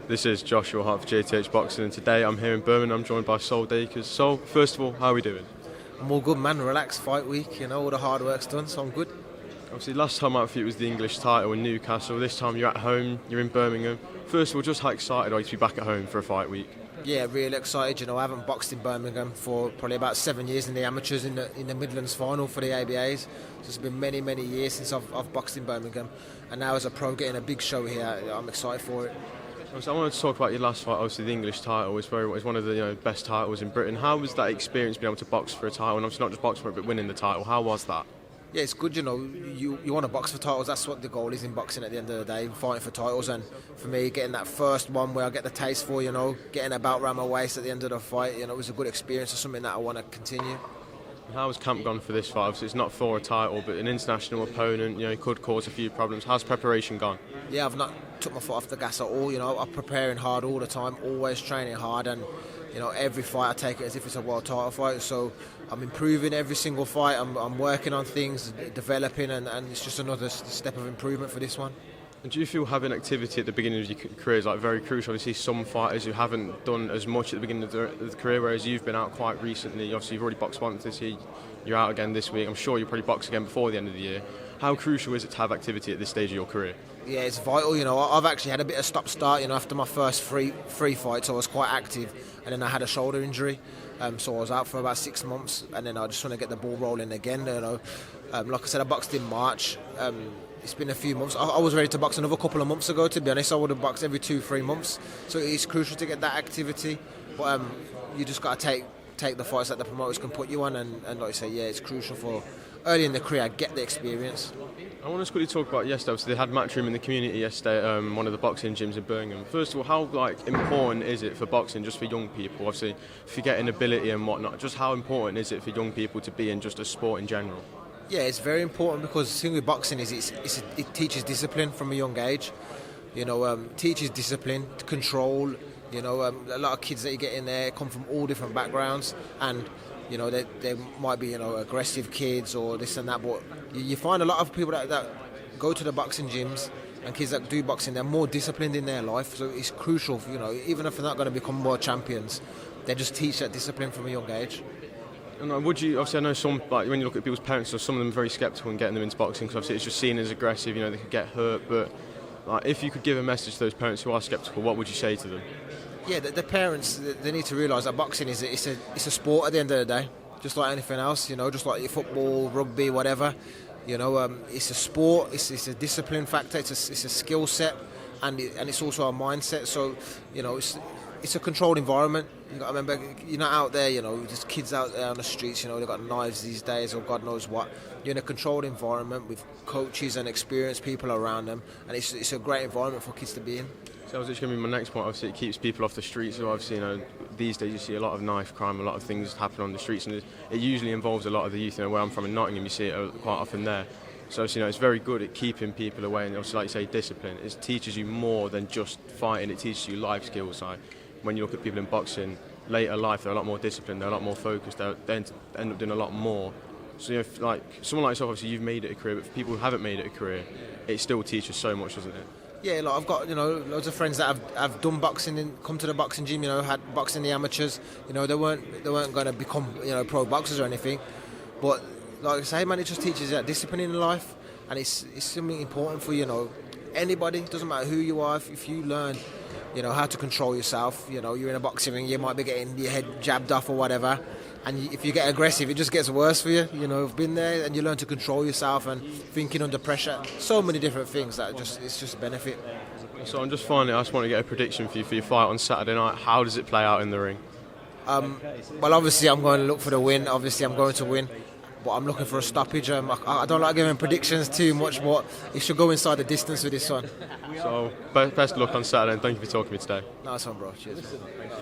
This is Joshua Hart for JTH Boxing, and today I'm here in Birmingham. I'm joined by Dacres. So, first of all, how are we doing? I'm all good, man. Relaxed fight week, all the hard work's done, so I'm good. Obviously, last time out for you was the English title in Newcastle. This time you're at home, you're in Birmingham. First of all, just how excited are you to be back at home for a fight week? Yeah, really excited. I haven't boxed in Birmingham for probably about 7 years in the amateurs in the Midlands final for the ABAs. So it's been many, many years since I've boxed in Birmingham, and now as a pro getting a big show here, I'm excited for it. So I wanted to talk about your last fight. Obviously, the English title is one of the best titles in Britain. How was that experience being able to box for a title, and obviously not just box for it, but winning the title? How was that? Yeah, it's good. You want to box for titles. That's what the goal is in boxing at the end of the day, fighting for titles. And for me, getting that first one where I get the taste for, getting a belt around my waist at the end of the fight, it was a good experience. It's something that I want to continue. How has camp gone for this fight? Obviously, it's not for a title, but an international opponent, it could cause a few problems. How's preparation gone? Yeah, I've not took my foot off the gas at all. I'm preparing hard all the time, always training hard, and every fight I take it as if it's a world title fight. So I'm improving every single fight. I'm working on things, developing, and it's just another step of improvement for this one. And do you feel having activity at the beginning of your career is very crucial? Obviously, some fighters who haven't done as much at the beginning of the career, whereas you've been out quite recently. Obviously, you've already boxed once this year. You're out again this week. I'm sure you'll probably box again before the end of the year. How crucial is it to have activity at this stage of your career? Yeah, it's vital. I've actually had a bit of stop-start. After my first three fights, I was quite active, and then I had a shoulder injury. So I was out for about 6 months, and then I just want to get the ball rolling again. Like I said, I boxed in March. It's been a few months. I was ready to box another couple of months ago, to be honest. I would have boxed every 2-3 months. So it's crucial to get that activity. But you just got to take the fights that the promoters can put you on. And like I say, yeah, it's crucial for early in the career, get the experience. I want to quickly talk about yesterday. So they had Matchroom in the community yesterday at one of the boxing gyms in Birmingham. First of all, how important is it for boxing just for young people? Obviously, forgetting ability and whatnot. Just how important is it for young people to be in just a sport in general? Yeah, it's very important because the thing with boxing is it teaches discipline from a young age. Teaches discipline, control. A lot of kids that you get in there come from all different backgrounds, and they might be aggressive kids or this and that. But you find a lot of people that go to the boxing gyms and kids that do boxing, they're more disciplined in their life. So it's crucial. Even if they're not going to become world champions, they just teach that discipline from a young age. And obviously I know some, when you look at people's parents, some of them are very sceptical in getting them into boxing because obviously it's just seen as aggressive, they could get hurt. But if you could give a message to those parents who are sceptical, what would you say to them? Yeah, the parents, they need to realise that boxing is a sport at the end of the day, just like anything else, just like your football, rugby, whatever. It's a sport, it's a discipline factor, it's a skill set, and it's also a mindset. So, it's a controlled environment. You got to remember, you're not out there, there's kids out there on the streets, they've got knives these days or God knows what. You're in a controlled environment with coaches and experienced people around them, and it's a great environment for kids to be in. So that was just going to be my next point. Obviously, it keeps people off the streets. So obviously, these days you see a lot of knife crime, a lot of things happen on the streets, and it usually involves a lot of the youth. Where I'm from in Nottingham, you see it quite often there. So it's very good at keeping people away, and also, like you say, discipline. It teaches you more than just fighting. It teaches you life skills. When you look at people in boxing, later life, they're a lot more disciplined, they're a lot more focused, they end up doing a lot more. So, someone like yourself, obviously, you've made it a career, but for people who haven't made it a career, it still teaches so much, doesn't it? Yeah, I've got loads of friends that have done boxing and come to the boxing gym. Had boxing the amateurs. They weren't going to become pro boxers or anything, but like I say, man, it just teaches you that discipline in life, and it's something important for anybody. It doesn't matter who you are. If you learn how to control yourself, you're in a boxing ring, you might be getting your head jabbed off or whatever, and if you get aggressive, it just gets worse for you. I've been there, and you learn to control yourself and thinking under pressure. So many different things that it's just a benefit. So I'm just finally, I just want to get a prediction for your fight on Saturday night. How does it play out in the ring? Well, obviously I'm going to look for the win. Obviously I'm going to win, but I'm looking for a stoppage. I don't like giving predictions too much, but it should go inside the distance with this one. So best of luck on Saturday, and thank you for talking to me today. Nice one, bro. Cheers.